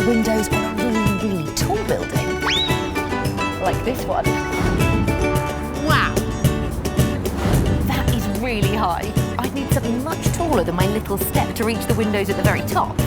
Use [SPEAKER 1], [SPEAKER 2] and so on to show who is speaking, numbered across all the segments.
[SPEAKER 1] windows on a really, really tall building. Like this one. Wow! That is really high. I'd need something much taller than my little step to reach the windows at the very top.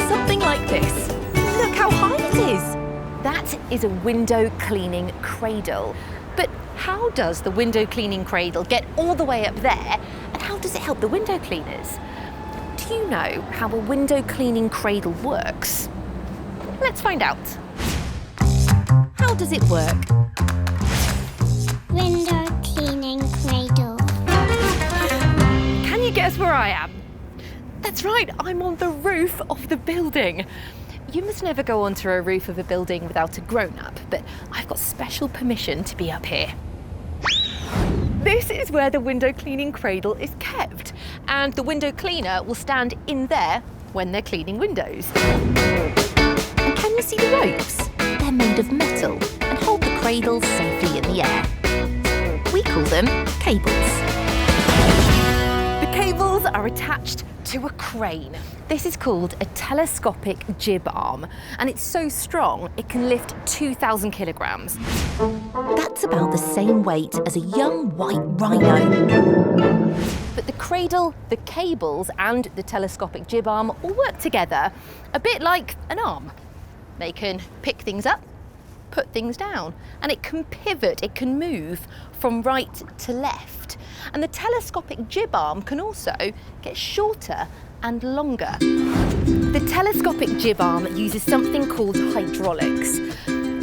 [SPEAKER 1] Something like this. Look how high it is! That is a window cleaning cradle. But how does the window cleaning cradle get all the way up there, and how does it help the window cleaners? Do you know how a window cleaning cradle works? Let's find out. How does it work?
[SPEAKER 2] Window cleaning cradle.
[SPEAKER 1] Can you guess where I am? That's right, I'm on the roof of the building. You must never go onto a roof of a building without a grown-up, but I've got special permission to be up here. This is where the window cleaning cradle is kept, and the window cleaner will stand in there when they're cleaning windows. And can you see the ropes? They're made of metal and hold the cradle safely in the air. We call them cables. The cables are attached to a crane. This is called a telescopic jib arm, and it's so strong it can lift 2,000 kilograms. That's about the same weight as a young white rhino. But the cradle, the cables, and the telescopic jib arm all work together, a bit like an arm. They can pick things up, put things down, and it can pivot, it can move from right to left. And the telescopic jib arm can also get shorter and longer. The telescopic jib arm uses something called hydraulics.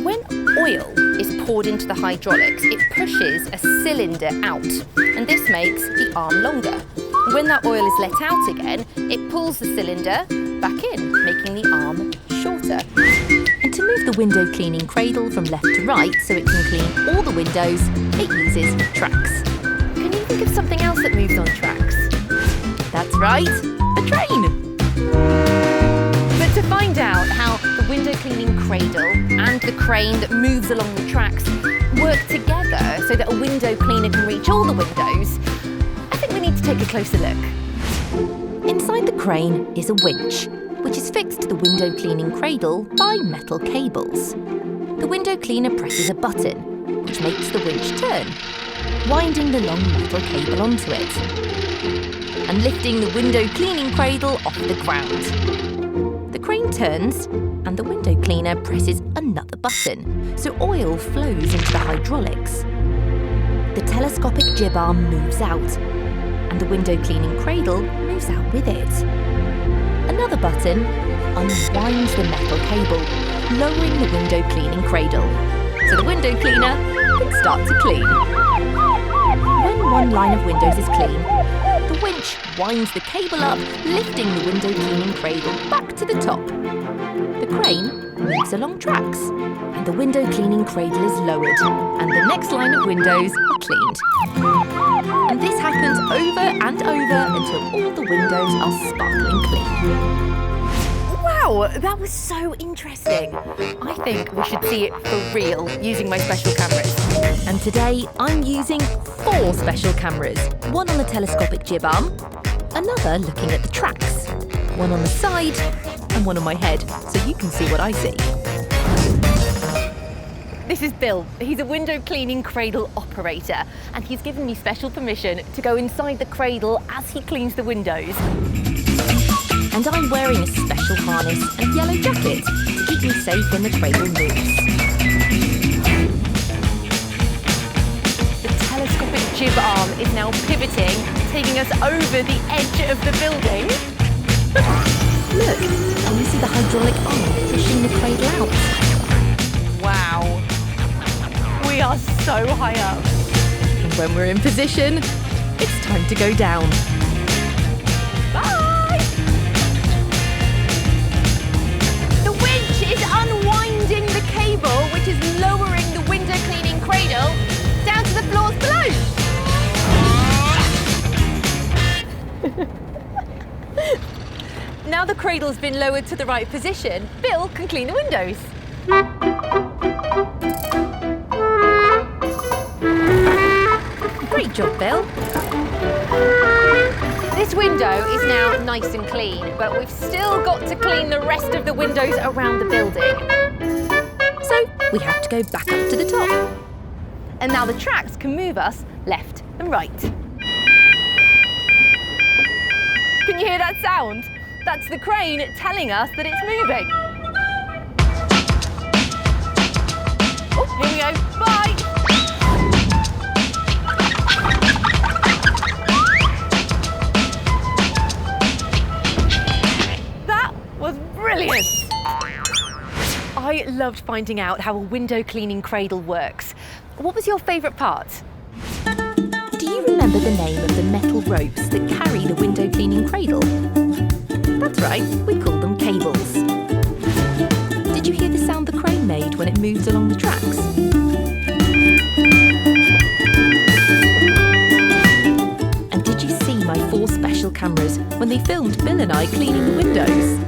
[SPEAKER 1] When oil is poured into the hydraulics, it pushes a cylinder out, and this makes the arm longer. When that oil is let out again, it pulls the cylinder back in, making the arm shorter. And to move the window cleaning cradle from left to right so it can clean all the windows, it uses tracks. Can you think of something else that moves on tracks? That's right, a train! But to find out how the window cleaning cradle and the crane that moves along the tracks work together so that a window cleaner can reach all the windows, I think we need to take a closer look. Inside the crane is a winch, which is fixed to the window cleaning cradle by metal cables. The window cleaner presses a button, which makes the winch turn, winding the long metal cable onto it, and lifting the window cleaning cradle off the ground. The crane turns, and the window cleaner presses another button, so oil flows into the hydraulics. The telescopic jib arm moves out, and the window cleaning cradle moves out with it. Another button unwinds the metal cable, lowering the window cleaning cradle, so the window cleaner can start to clean. When one line of windows is clean, the winch winds the cable up, lifting the window cleaning cradle back to the top. The crane moves along tracks, and the window cleaning cradle is lowered, and the next line of windows are cleaned. And this happens over and over until all the windows are sparkling clean. Wow, that was so interesting. I think we should see it for real using my special cameras. And today I'm using 4 special cameras. One on the telescopic jib arm, another looking at the tracks, one on the side, and one on my head, so you can see what I see. This is Bill. He's a window cleaning cradle operator, and he's given me special permission to go inside the cradle as he cleans the windows. And I'm wearing a special harness and yellow jacket to keep me safe when the cradle moves. The telescopic jib arm is now pivoting, taking us over the edge of the building. Look, can you see the hydraulic arm pushing the cradle out? Wow. We are so high up. And when we're in position, it's time to go down. Bye! The winch is unwinding the cable, which is lowering the window cleaning cradle down to the floors below. Now the cradle's been lowered to the right position, Bill can clean the windows. Great job, Bill. This window is now nice and clean, but we've still got to clean the rest of the windows around the building. So we have to go back up to the top. And now the tracks can move us left and right. Can you hear that sound? That's the crane telling us that it's moving. Oh, here we go. Bye! That was brilliant! I loved finding out how a window cleaning cradle works. What was your favourite part?
[SPEAKER 3] Do you remember the name of the metal ropes that carry the window cleaning cradle? That's right, we call them cables. Did you hear the sound the crane made when it moved along the tracks? And did you see my 4 special cameras when they filmed Bill and I cleaning the windows?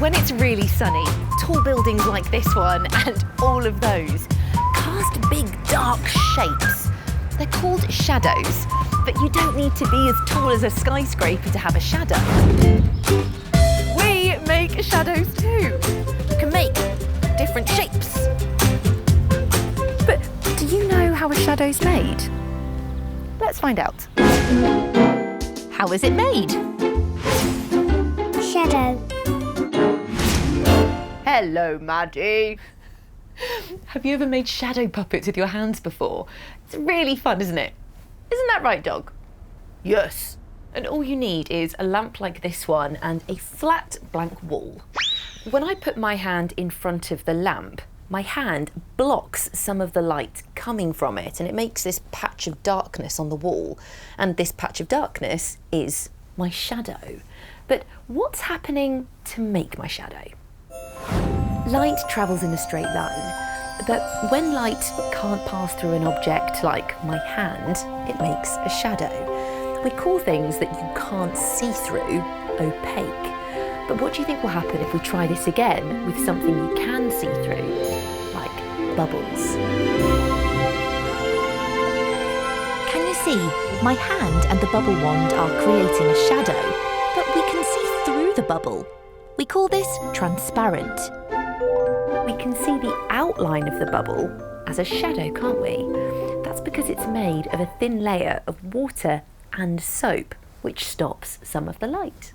[SPEAKER 1] When it's really sunny, tall buildings like this one and all of those cast big dark shapes. They're called shadows, but you don't need to be as tall as a skyscraper to have a shadow. We make shadows too. You can make different shapes. But do you know how a shadow's made? Let's find out.
[SPEAKER 3] How is it made?
[SPEAKER 2] Shadow.
[SPEAKER 1] Hello, Maddie. Have you ever made shadow puppets with your hands before? It's really fun, isn't it? Isn't that right, dog? Yes. And all you need is a lamp like this one and a flat blank wall. When I put my hand in front of the lamp, my hand blocks some of the light coming from it, and it makes this patch of darkness on the wall. And this patch of darkness is my shadow. But what's happening to make my shadow? Light travels in a straight line, but when light can't pass through an object like my hand, it makes a shadow. We call things that you can't see through opaque. But what do you think will happen if we try this again with something you can see through, like bubbles?
[SPEAKER 3] Can you see? My hand and the bubble wand are creating a shadow, but we can see through the bubble. We call this transparent.
[SPEAKER 1] We can see the outline of the bubble as a shadow, can't we? That's because it's made of a thin layer of water and soap, which stops some of the light.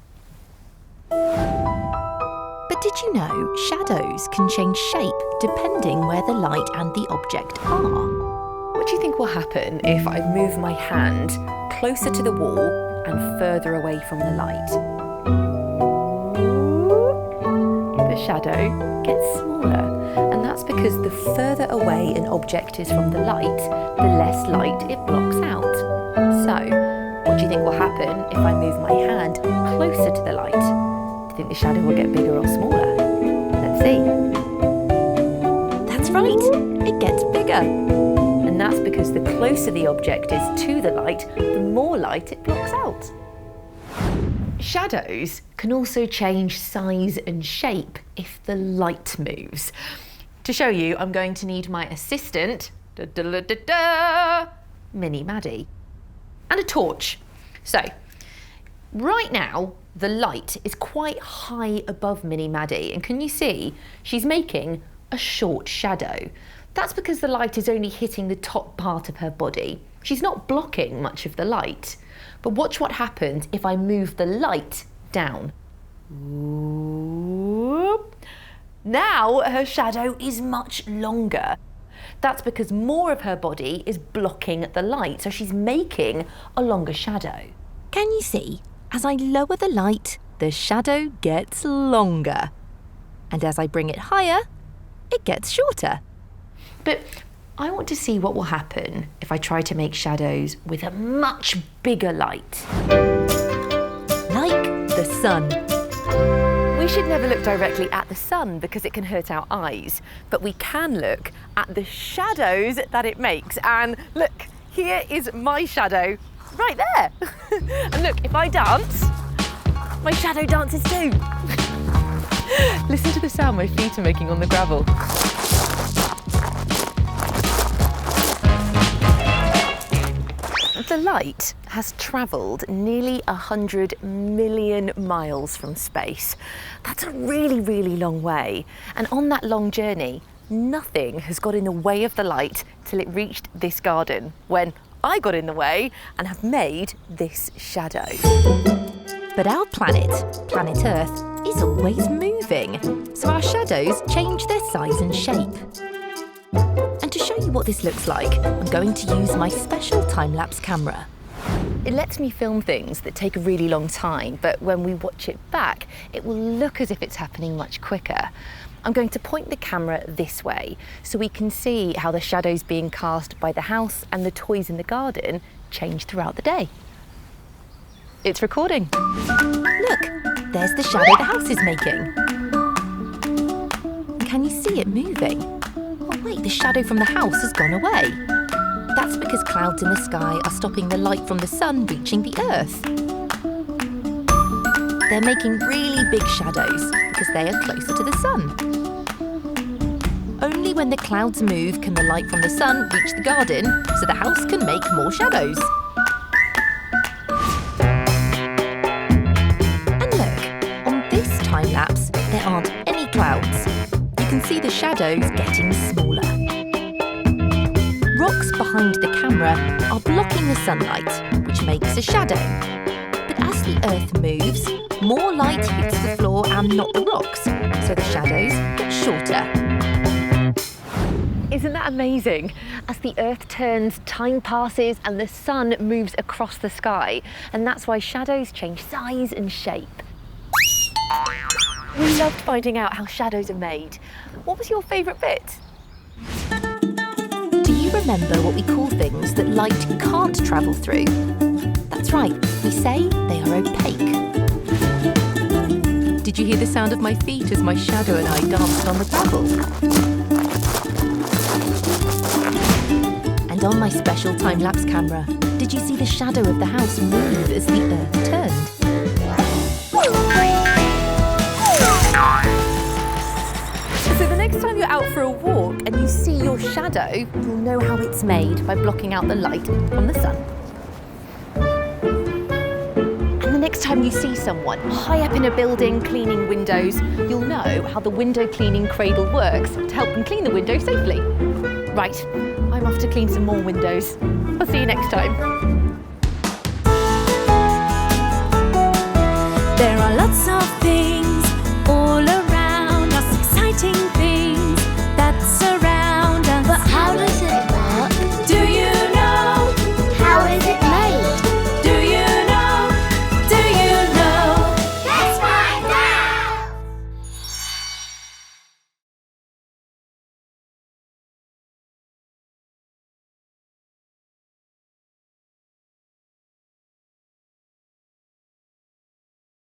[SPEAKER 3] But did you know shadows can change shape depending where the light and the object are?
[SPEAKER 1] What do you think will happen if I move my hand closer to the wall and further away from the light? The shadow gets smaller, and that's because the further away an object is from the light, the less light it blocks out. So, what do you think will happen if I move my hand closer to the light? Do you think the shadow will get bigger or smaller? Let's see.
[SPEAKER 3] That's right, it gets bigger.
[SPEAKER 1] And that's because the closer the object is to the light, the more light it blocks out. Shadows can also change size and shape if the light moves. To show you, I'm going to need my assistant, Mini Maddie, and a torch. So, right now, the light is quite high above Mini Maddie, and can you see she's making a short shadow? That's because the light is only hitting the top part of her body. She's not blocking much of the light. But watch what happens if I move the light down. Whoop. Now her shadow is much longer. That's because more of her body is blocking the light, so she's making a longer shadow.
[SPEAKER 3] Can you see? As I lower the light, the shadow gets longer. And as I bring it higher, it gets shorter.
[SPEAKER 1] But I want to see what will happen if I try to make shadows with a much bigger light.
[SPEAKER 3] Like the sun.
[SPEAKER 1] We should never look directly at the sun because it can hurt our eyes, but we can look at the shadows that it makes. And look, here is my shadow right there. And look, if I dance, my shadow dances too. Listen to the sound my feet are making on the gravel. the light has travelled nearly 100 million miles from space. That's a really, really long way. And on that long journey, nothing has got in the way of the light till it reached this garden, when I got in the way and have made this shadow.
[SPEAKER 3] But our planet, planet Earth, is always moving, so our shadows change their size and shape. And to show you what this looks like, I'm going to use my special time-lapse camera.
[SPEAKER 1] It lets me film things that take a really long time, but when we watch it back, it will look as if it's happening much quicker. I'm going to point the camera this way so we can see how the shadows being cast by the house and the toys in the garden change throughout the day. It's recording.
[SPEAKER 3] Look, there's the shadow the house is making. Can you see it moving? Oh wait, the shadow from the house has gone away. That's because clouds in the sky are stopping the light from the sun reaching the earth. They're making really big shadows because they are closer to the sun. Only when the clouds move can the light from the sun reach the garden, so the house can make more shadows. And look, on this time lapse, there aren't any clouds. You can see the shadows getting smaller. Rocks behind the camera are blocking the sunlight, which makes a shadow. But as the earth moves, more light hits the floor and not the rocks, so the shadows get shorter.
[SPEAKER 1] Isn't that amazing? As the earth turns, time passes and the sun moves across the sky, and that's why shadows change size and shape. We loved finding out how shadows are made. What was your favourite bit?
[SPEAKER 3] Do you remember what we call things that light can't travel through? That's right, we say they are opaque. Did you hear the sound of my feet as my shadow and I danced on the gravel? And on my special time-lapse camera, did you see the shadow of the house move as the earth turned?
[SPEAKER 1] So the next time you're out for a walk and you see your shadow, you'll know how it's made by blocking out the light from the sun. And the next time you see someone high up in a building cleaning windows, you'll know how the window cleaning cradle works to help them clean the window safely. Right, I'm off to clean some more windows. I'll see you next time.